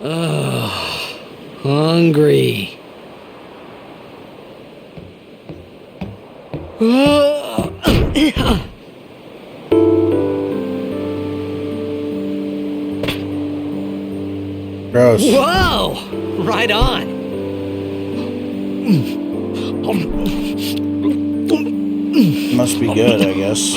Ugh, hungry. Gross. Whoa! Right on. Must be good, I guess.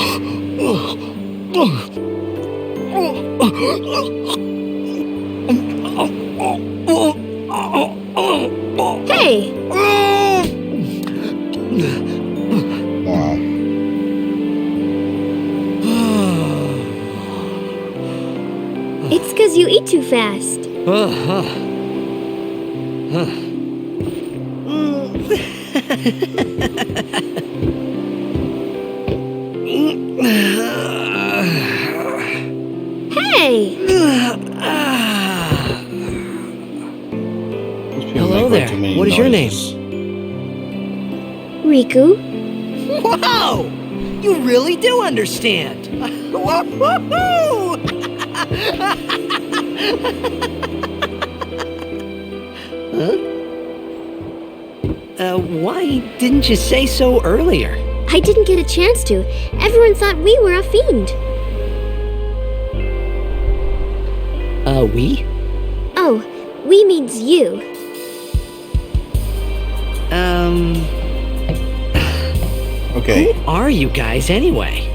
Hey! Wow. It's because you eat too fast. Hey! Hello there. What is your name? Riku? Whoa! You really do understand. Woo-hoo-hoo! Huh? Why didn't you say so earlier? I didn't get a chance to. Everyone thought we were a fiend. We? Oh, we means you. Okay. Who are you guys anyway?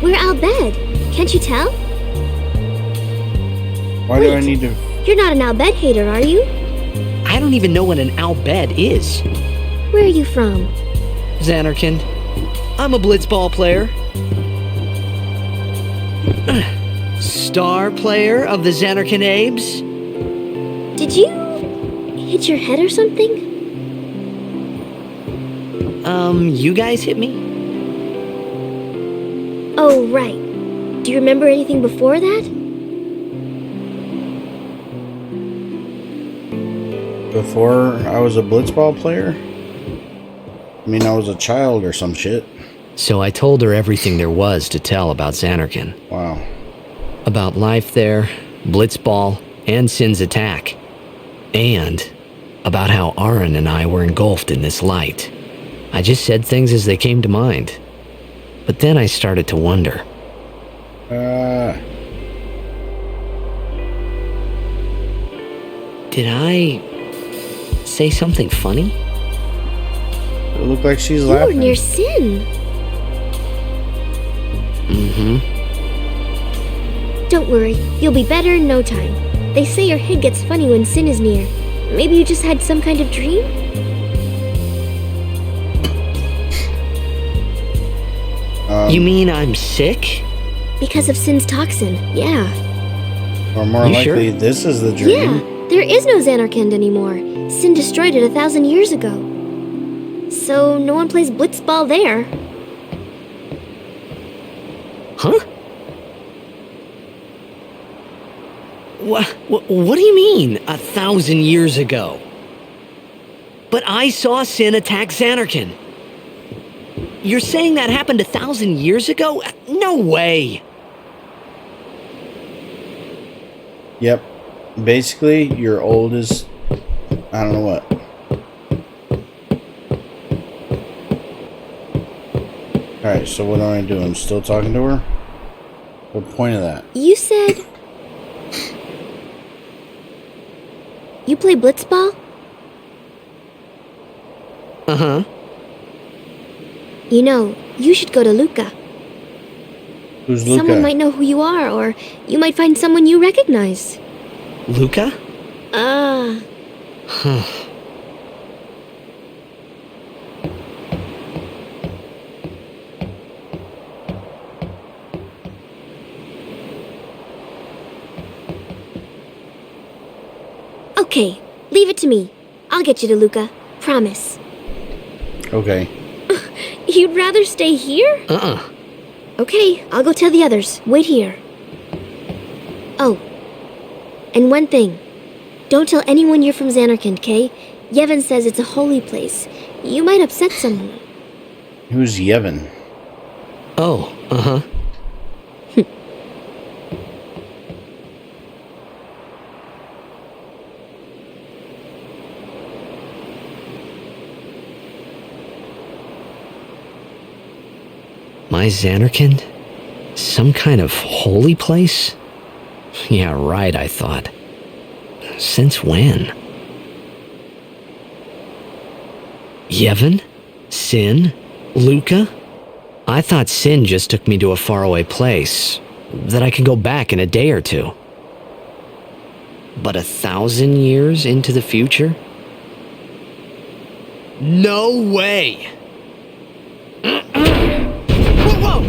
We're Al Bhed. Can't you tell? Why do I need to... You're not an Al Bhed hater, are you? I don't even know what an Albed is. Where are you from? Xanarkin. I'm a blitzball player. Star player of the Xanarkin Abes. Did you hit your head or something? You guys hit me? Oh, right. Do you remember anything before that? Before I was a blitzball player? I mean, I was a child or some shit. So I told her everything there was to tell about Xanarkin. Wow. About life there, blitzball, and Sin's attack. And about how Aaron and I were engulfed in this light. I just said things as they came to mind. But then I started to wonder. Did I say something funny? It looked like she's You laughing. were near Sin. Mm-hmm. Don't worry, you'll be better in no time. They say your head gets funny when Sin is near. Maybe you just had some kind of dream? You mean I'm sick? Because of Sin's toxin, yeah. Or more You likely, sure? this is the dream. Yeah, there is no Xanarkand anymore. Sin destroyed it 1,000 years ago. So no one plays blitzball there. Huh? What do you mean, 1,000 years ago? But I saw Sin attack Xanarkin. You're saying that happened 1,000 years ago? No way! Yep. Basically, you're old as... I don't know what. Alright, so what do I do? I'm still talking to her? What point of that? You said... You play blitzball? Uh-huh. You know, you should go to Luca. Who's Luca? Someone might know who you are, or you might find someone you recognize. Luca? Huh. Okay, leave it to me. I'll get you to Luca. Promise. Okay. You'd rather stay here? Uh-uh. Okay, I'll go tell the others. Wait here. Oh, and one thing. Don't tell anyone you're from Xanarkand, okay? Yevon says it's a holy place. You might upset someone. Who's Yevon? Oh, uh-huh. Why Xanarkand? Some kind of holy place? Yeah, right, I thought. Since when? Yevon? Sin? Luca? I thought Sin just took me to a faraway place, that I could go back in a day or two. But 1,000 years into the future? No way! Whoa, whoa!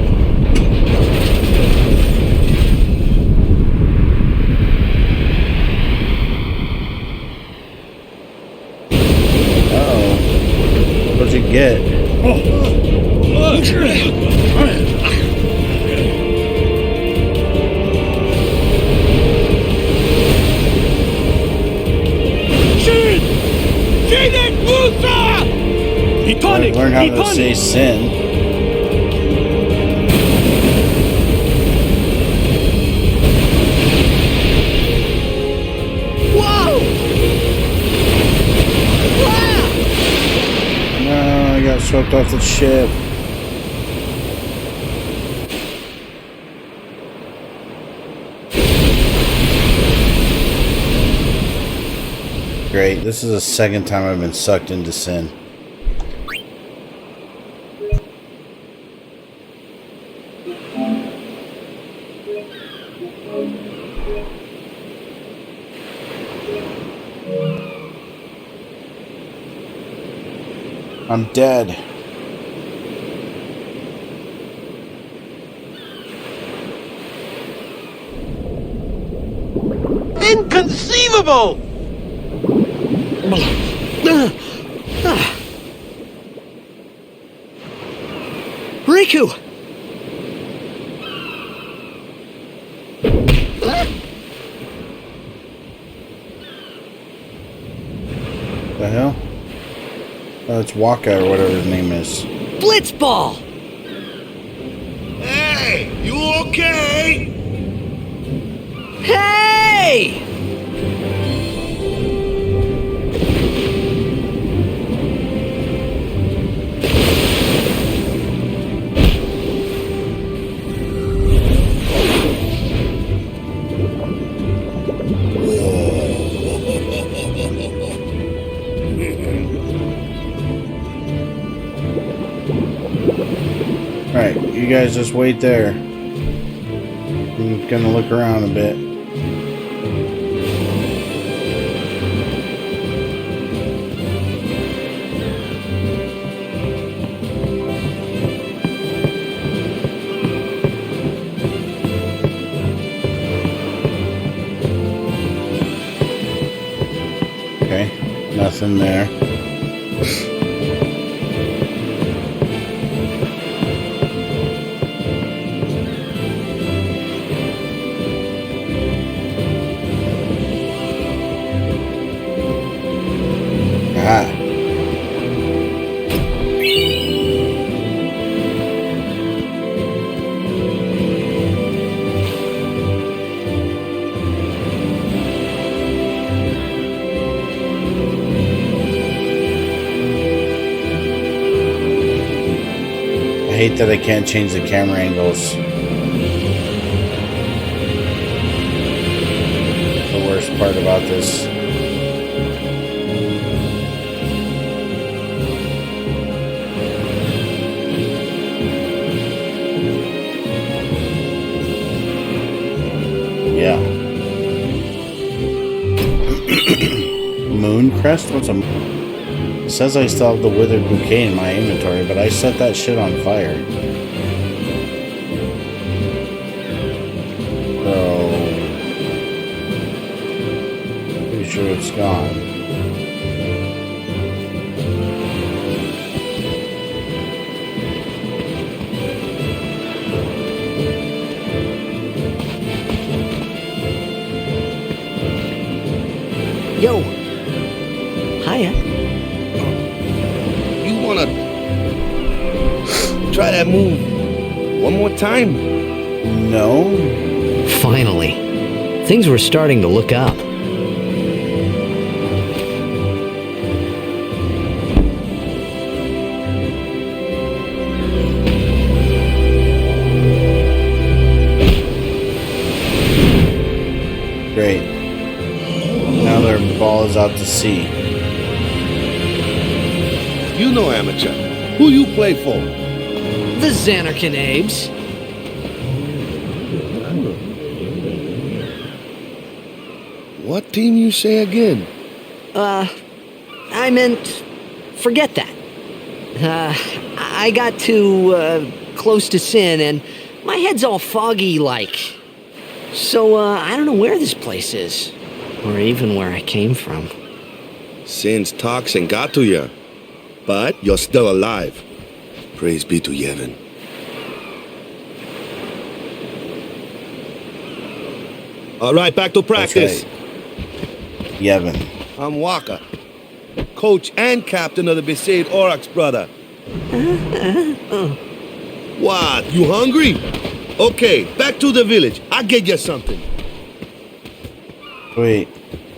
Uh-oh. What'd you get? Learn how to say sin. Whoa! No, I got swept off the ship. Great, this is the second time I've been sucked into sin. I'm dead. Inconceivable! Riku! The hell? Oh, it's Waka or whatever his name is. Blitzball! Hey, you okay? Hey! Alright, you guys just wait there. I'm gonna look around a bit. Okay, nothing there. Ah. I hate that I can't change the camera angles. The worst part about this. Yeah. Moon crest? What's a... It says I still have the withered bouquet in my inventory, but I set that shit on fire. So... pretty sure it's gone. Yo! Hiya. You wanna try that move one more time? No? Finally. Things were starting to look up. hell is out to sea? You know, amateur. Who you play for? The Xanarkin Abes. What team you say again? I meant, forget that. I got too, close to Sin, and my head's all foggy like. So, I don't know where this place is, or even where I came from. Sin's toxin got to you, but you're still alive. Praise be to Yevon. All right, back to practice. Right. Yevon. I'm Waka, coach and captain of the Besaid Oryx, brother. What, you hungry? Okay, back to the village. I'll get you something. Wait,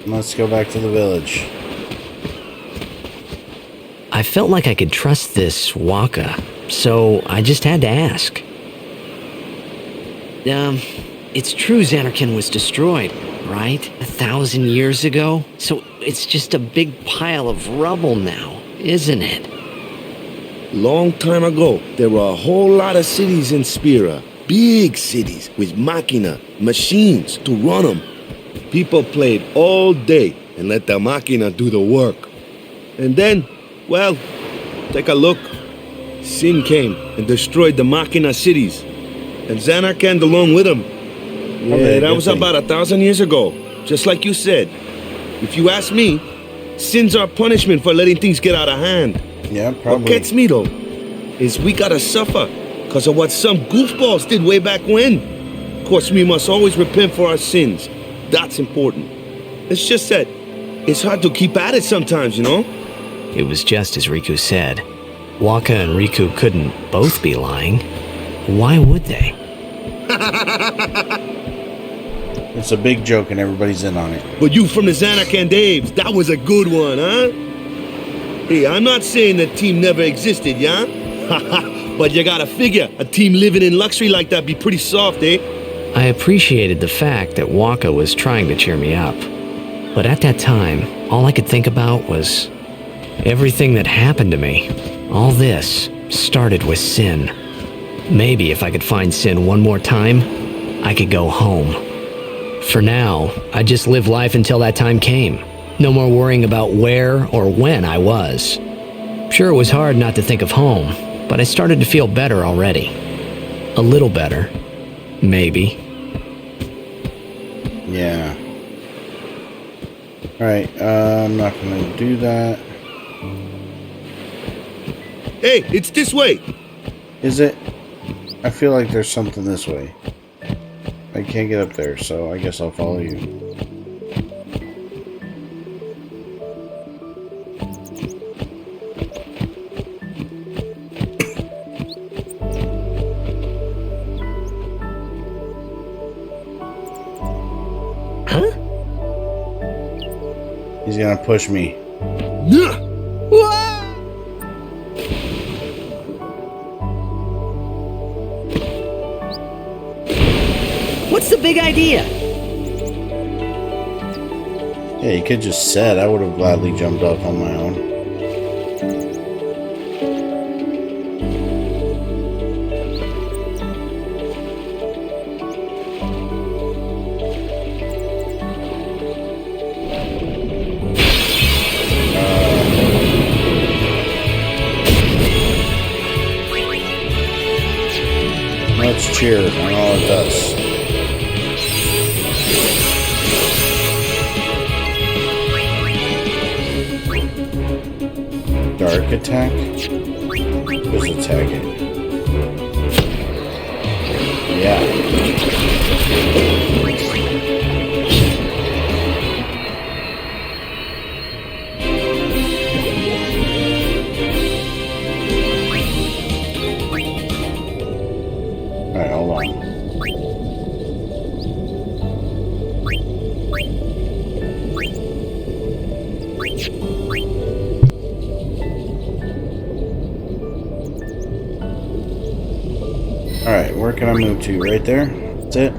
let's go back to the village. I felt like I could trust this Waka, so I just had to ask. It's true Xanarkin was destroyed, right? 1,000 years ago? So it's just a big pile of rubble now, isn't it? Long time ago, there were a whole lot of cities in Spira. Big cities with machina, machines to run them. People played all day and let the machina do the work. And then, well, take a look. Sin came and destroyed the machina cities. And Xanarkand along with him. Yeah, that was about 1,000 years ago. Just like you said. If you ask me, Sin's our punishment for letting things get out of hand. Yeah, probably. What gets me, though, is we gotta suffer because of what some goofballs did way back when. Of course, we must always repent for our sins. That's important. It's just that it's hard to keep at it sometimes, you know? It was just as Riku said. Waka and Riku couldn't both be lying. Why would they? It's a big joke and everybody's in on it. But you from the Xanarkand Abes, that was a good one, huh? Hey, I'm not saying that team never existed, yeah? But you gotta figure, a team living in luxury like that be pretty soft, eh? I appreciated the fact that Waka was trying to cheer me up. But at that time, all I could think about was everything that happened to me. All this started with Sin. Maybe if I could find Sin one more time, I could go home. For now, I just live life until that time came. No more worrying about where or when I was. Sure, it was hard not to think of home, but I started to feel better already. A little better. Maybe. Yeah. Alright, I'm not gonna do that. Hey, it's this way. Is it? I feel like there's something this way. I can't get up there, so I guess I'll follow you. Huh? He's gonna push me. Yeah. What's the big idea? Yeah, you could just said I would have gladly jumped off on my own. Let's cheer on all it does. Dark attack? Just attack it. Yeah. Alright, hold on. Alright, where can I move to? Right there? That's it?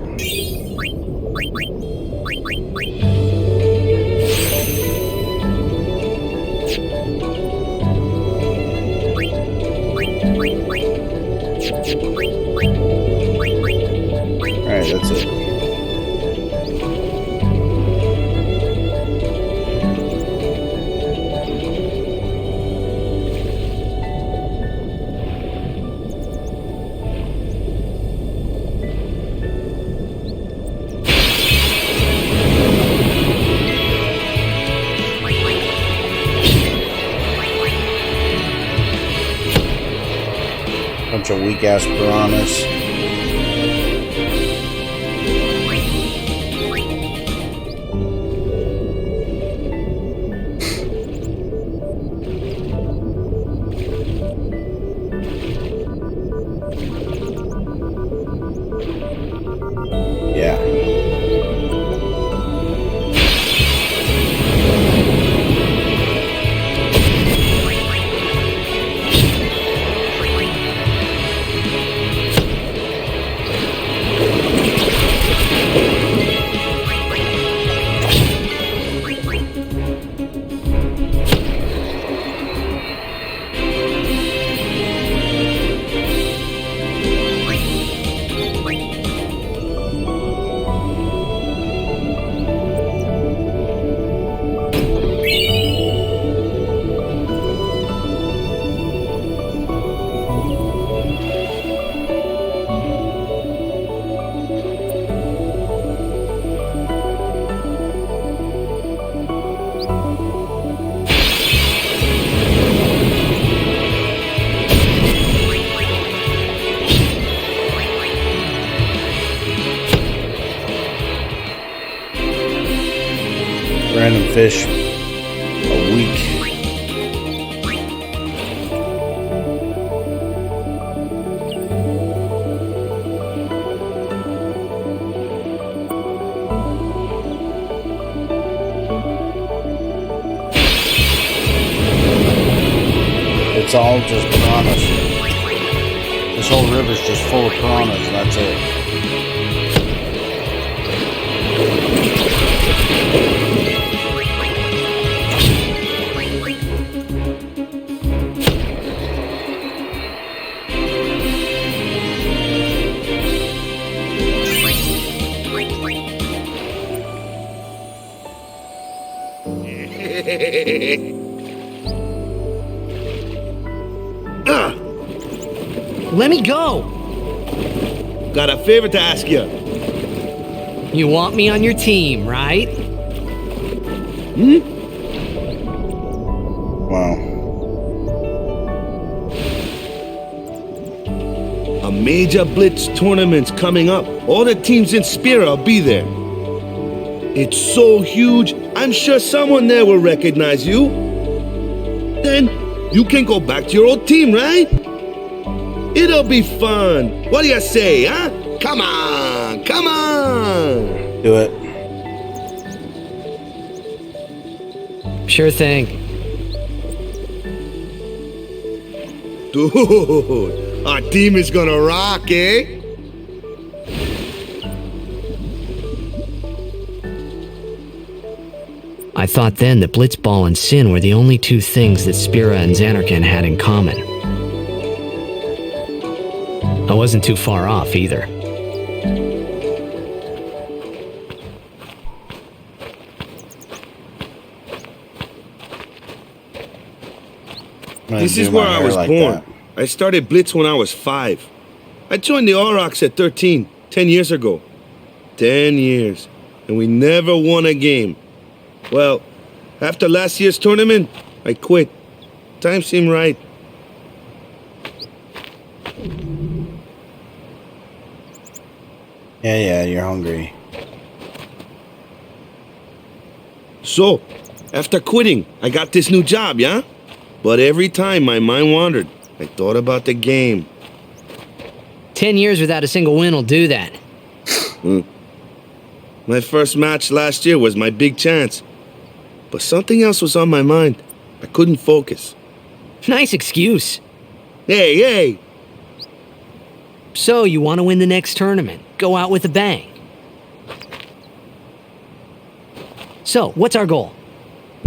Alright, that's it. Bunch of weak ass piranhas. Yeah. Random fish a week. It's all just piranhas. This whole river's just full of piranhas, and that's it. Let me go! Got a favor to ask you. You want me on your team, right? Wow. A major blitz tournament's coming up. All the teams in Spira will be there. It's so huge, I'm sure someone there will recognize you. Then you can go back to your old team, right? It'll be fun. What do you say, huh? Come on, come on. Do it. Sure thing. Dude, our team is gonna rock, eh? I thought then that Blitzball and Sin were the only two things that Spira and Xanarkand had in common. I wasn't too far off either. This is where I was born. I started Blitz when I was 5. I joined the Aurochs at 13, 10 years ago. 10 years, and we never won a game. Well, after last year's tournament, I quit. Time seemed right. Yeah, you're hungry. So, after quitting, I got this new job, yeah? But every time my mind wandered, I thought about the game. 10 years without a single win will do that. My first match last year was my big chance. But something else was on my mind. I couldn't focus. Nice excuse. Hey! So, you want to win the next tournament? Go out with a bang. So, what's our goal?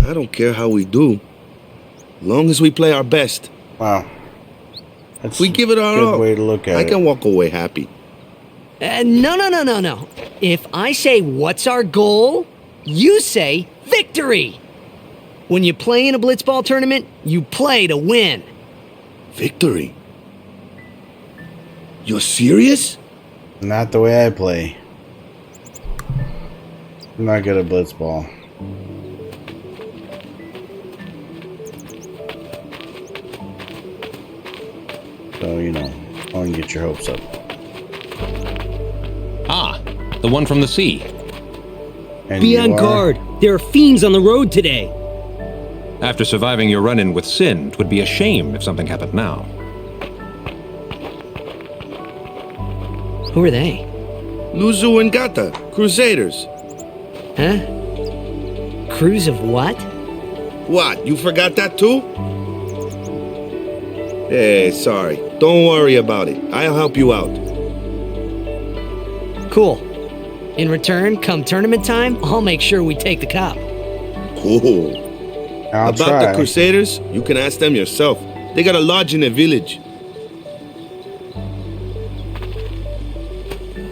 I don't care how we do. Long as we play our best. Wow. That's We give it our a all. good way to look at I it. can walk away happy. No. If I say what's our goal, you say victory. When you play in a blitzball tournament, you play to win. Victory? You're serious? Not the way I play. I'm not good at blitzball. So, you know, I want to get your hopes up. Ah, the one from the sea. And Be you on are? guard. There are fiends on the road today. After surviving your run-in with Sin, it would be a shame if something happened now. Who are they? Luzu and Gata, Crusaders. Huh? Crews of what? What, you forgot that too? Hey, sorry. Don't worry about it. I'll help you out. Cool. In return, come tournament time, I'll make sure we take the cup. Cool. I'll About try. the Crusaders, you can ask them yourself. They got a lodge in a village.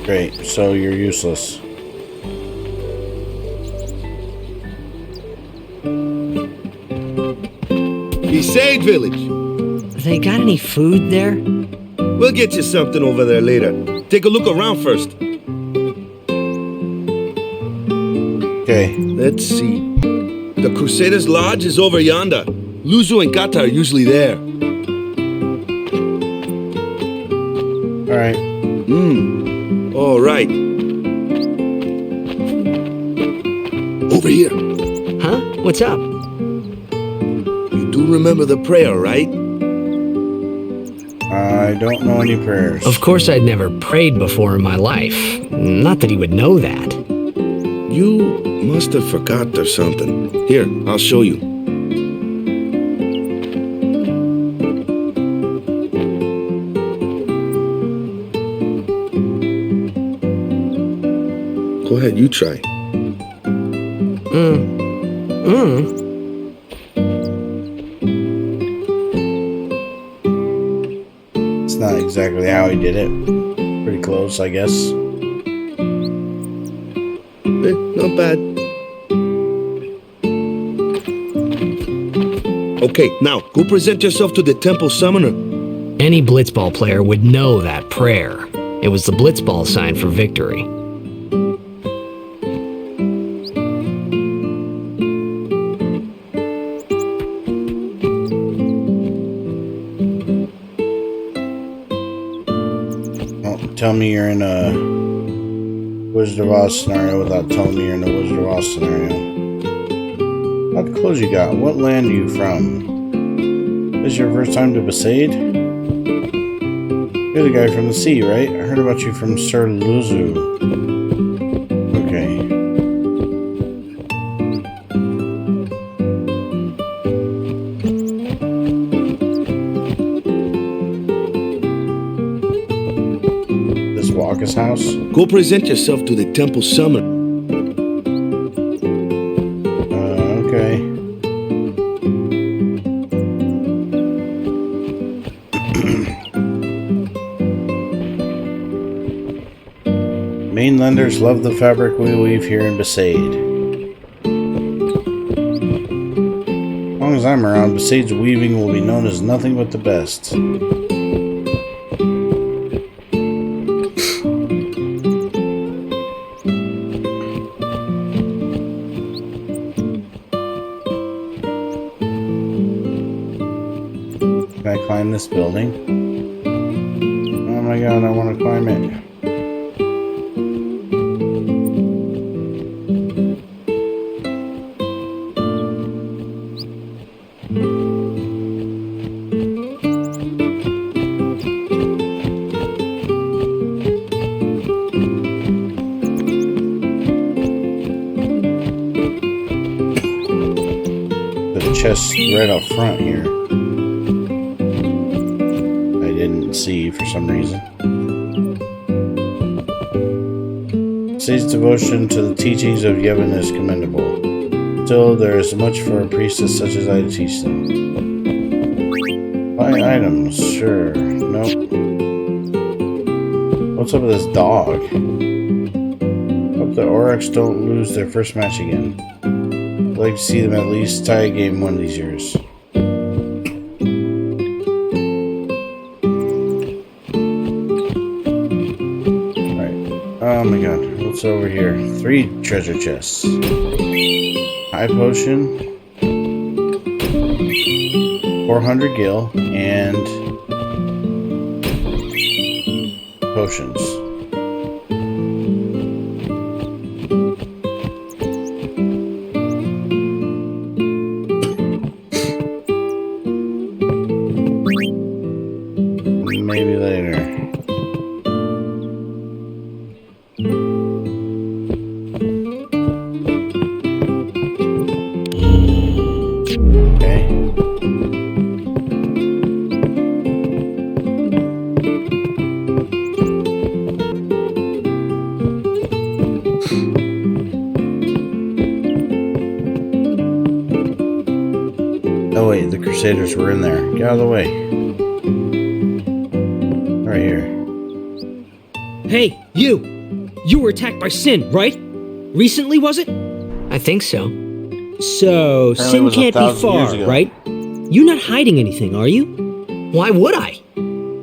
Great, so you're useless. Besaid village. They got any food there? We'll get you something over there later. Take a look around first. Okay, Let's see. The Crusaders' lodge is over yonder. Luzu and Gata are usually there. alright. All right. Over here. Huh? What's up? You do remember the prayer, right? I don't know any prayers. Of course, I'd never prayed before in my life. Not that he would know that. You must have forgot or something. Here, I'll show you. Go ahead, you try. It's not exactly how he did it. Pretty close, I guess. Not bad. Okay, now go present yourself to the temple summoner. Any blitzball player would know that prayer. It was the blitzball sign for victory. Tell me you're in a Wizard of Oz scenario without telling me you're in a Wizard of Oz scenario. What clothes you got? What land are you from? This is your first time to Besaid? You're the guy from the sea, right? I heard about you from Sir Luzu. Okay. Walker's house? Go present yourself to the temple summoner. Okay. Mainlanders love the fabric we weave here in Besaid. As long as I'm around, Besaid's weaving will be known as nothing but the best. Can I climb this building? Oh my god, I want to climb it. The chest right up front here. I didn't see for some reason. Sage's devotion to the teachings of Yevon is commendable. Still, there is much for a priestess such as I to teach them. What? Buy items, sure. Nope. What's up with this dog? Hope the Oryx don't lose their first match again. I'd like to see them at least tie a game one of these years. Alright. Oh my god. What's over here? 3 treasure chests. High potion. 400 gil and potions. Maybe later. Okay. Oh wait, the Crusaders were in there. Get out of the way. Right here. Hey, you! You were attacked by Sin, right? Recently, was it? I think so. So, Apparently it Sin was can't be 1,000 years far, ago. right? You're not hiding anything, are you? Why would I?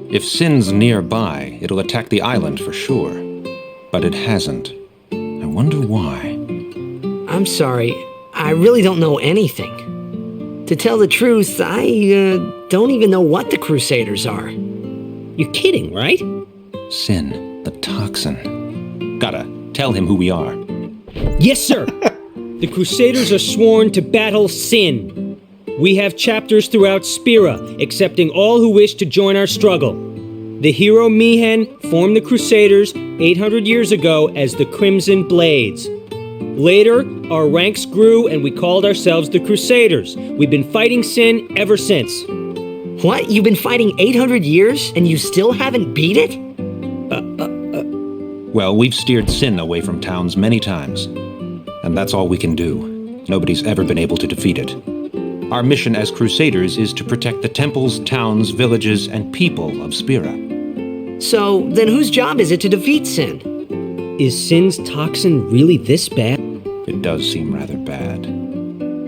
If Sin's nearby, it'll attack the island for sure. But it hasn't. I wonder why. I'm sorry. I really don't know anything. To tell the truth, I don't even know what the Crusaders are. You're kidding, right? Sin, the toxin. Gotta tell him who we are. Yes, sir! The Crusaders are sworn to battle Sin. We have chapters throughout Spira, accepting all who wish to join our struggle. The hero Mihen formed the Crusaders 800 years ago as the Crimson Blades. Later, our ranks grew and we called ourselves the Crusaders. We've been fighting Sin ever since. What? You've been fighting 800 years and you still haven't beat it? Well, we've steered Sin away from towns many times. And that's all we can do. Nobody's ever been able to defeat it. Our mission as Crusaders is to protect the temples, towns, villages, and people of Spira. So, then whose job is it to defeat Sin? Is Sin's toxin really this bad? It does seem rather bad.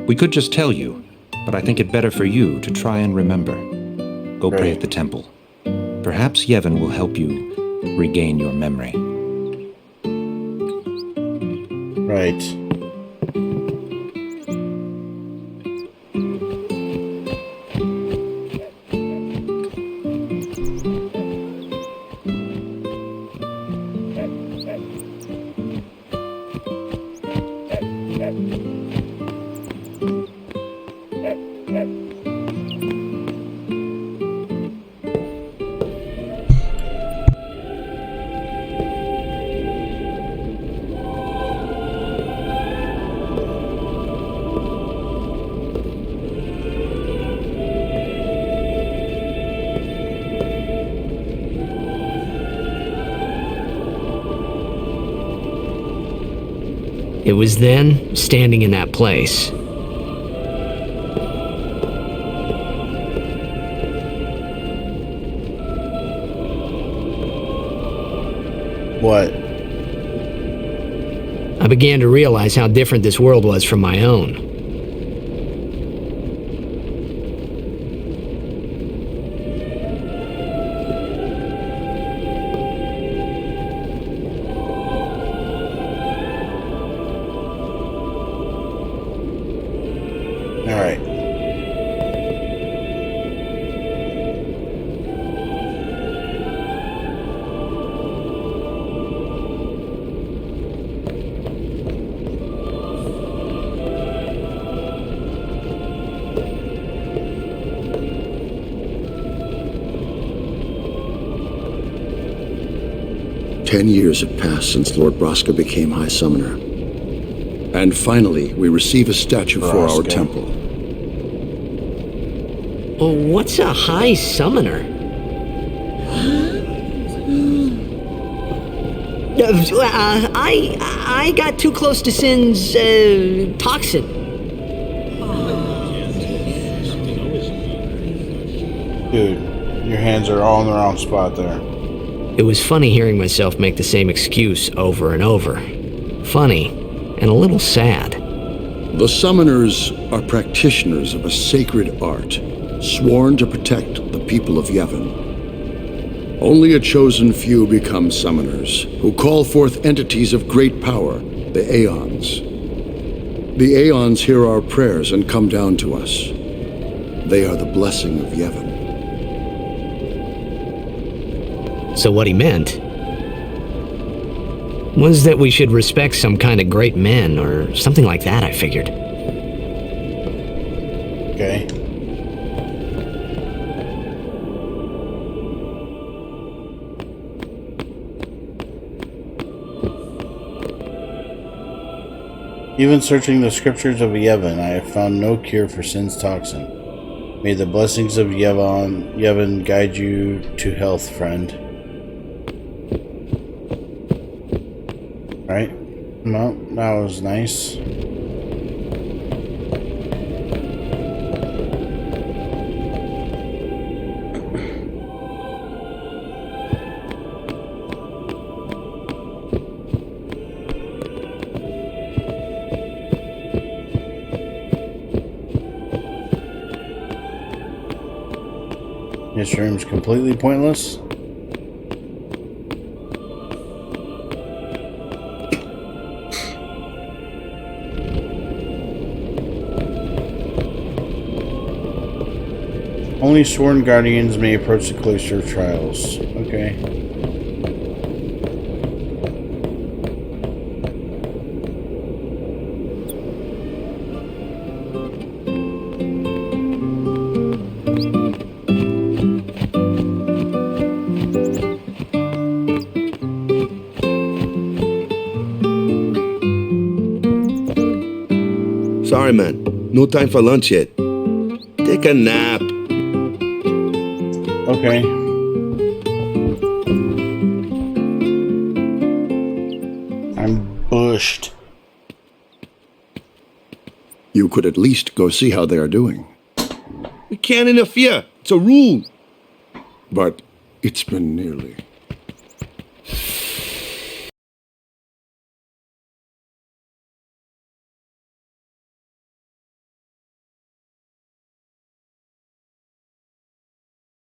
We could just tell you, but I think it better for you to try and remember. Go pray at the temple. Perhaps Yevon will help you regain your memory. Right. It was then, standing in that place, What? I began to realize how different this world was from my own. All right. Ten years have passed since Lord Braska became High Summoner. And finally, we receive a statue for our Braska. temple. Oh, what's a high summoner? I got too close to Sin's toxin. Dude, your hands are all in the wrong spot there. It was funny hearing myself make the same excuse over and over. Funny, and a little sad. The summoners are practitioners of a sacred art, sworn to protect the people of Yevon. Only a chosen few become summoners, who call forth entities of great power, the Aeons. The Aeons hear our prayers and come down to us. They are the blessing of Yevon. So what he meant was that we should respect some kind of great men or something like that, I figured. Okay. Even searching the scriptures of Yevon, I have found no cure for sin's toxin. May the blessings of Yevon guide you to health, friend. Right? Well, that was nice. This room's completely pointless. Only sworn guardians may approach the cloister of trials. Okay. Sorry, man. No time for lunch yet. Take a nap. Okay. I'm bushed. You could at least go see how they are doing. We can't interfere. It's a rule. But it's been nearly